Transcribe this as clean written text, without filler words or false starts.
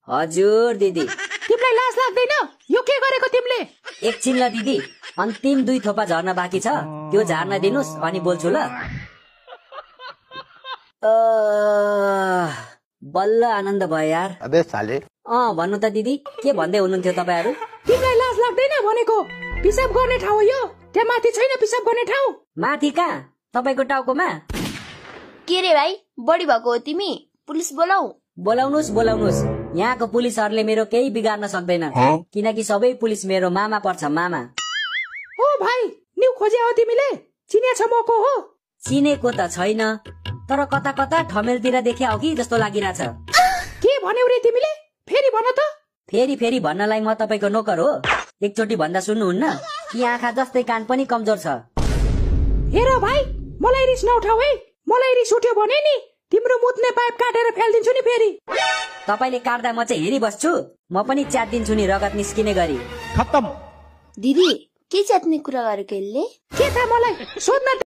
हजुर दिदी। तिमीलाई लाज लाग्दैन? यो के गरेको तिमीले? एकछिन ल दिदी, अन्तिम 2 थोपा झर्न बाँकी छ, त्यो झार्न दिनुस् अनि बोल्छु ल। बल्ल आनन्द भयो यार। अबे साले। भन्नु त दिदी, के भन्दै हुनुहुन्थ्यो तपाईहरु? तिमीलाई लाज लाग्दैन भनेको? पिसाब गर्ने ठाउँ हो यो, त्यहाँ माथि छैन पिसाब गर्ने ठाउँ? माथि कहाँ? तपाईको टाउकोमा? के रे भाइ, बढी भएको हो तिमी? पुलिस बोलाऊ? बोलाउनुस्। यहाँको पुलिसहरुले मेरो केही बिगार्न सक्दैन, किनकि सबै पुलिस मेरो मामा पर्छ, मामा। ओ भाइ, न्यू खोजे हो तिमीले? चिने छ मको हो? चिनेको त छैन, तर कता कता ठमेलतिर देखे हो कि जस्तो लागिराछ। के भन्यौ रे तिमीले? फेरि भन त। फेरि भन्नलाई म तपाईको नोकर हो? एकचोटी भन्दा सुन्नुहुन्न कि आँखा जस्तै कान पनि कमजोर छ। हेर भाइ, मलाई रिस नउठाऊ है। मलाई रिस उठ्यो भने नि तिम्रो मुत्ने पाइप काटेर फ्याल्दिन्छु नि फेरि। तपाईले काट्दा म चाहिँ हेरिबस्छु, म पनि च्यात्दिन्छु नि रगत निस्किने गरी। खत्तम। दिदी, के च्यात्ने कुरा गरेको यसले? के थाहा मलाई, सोध्न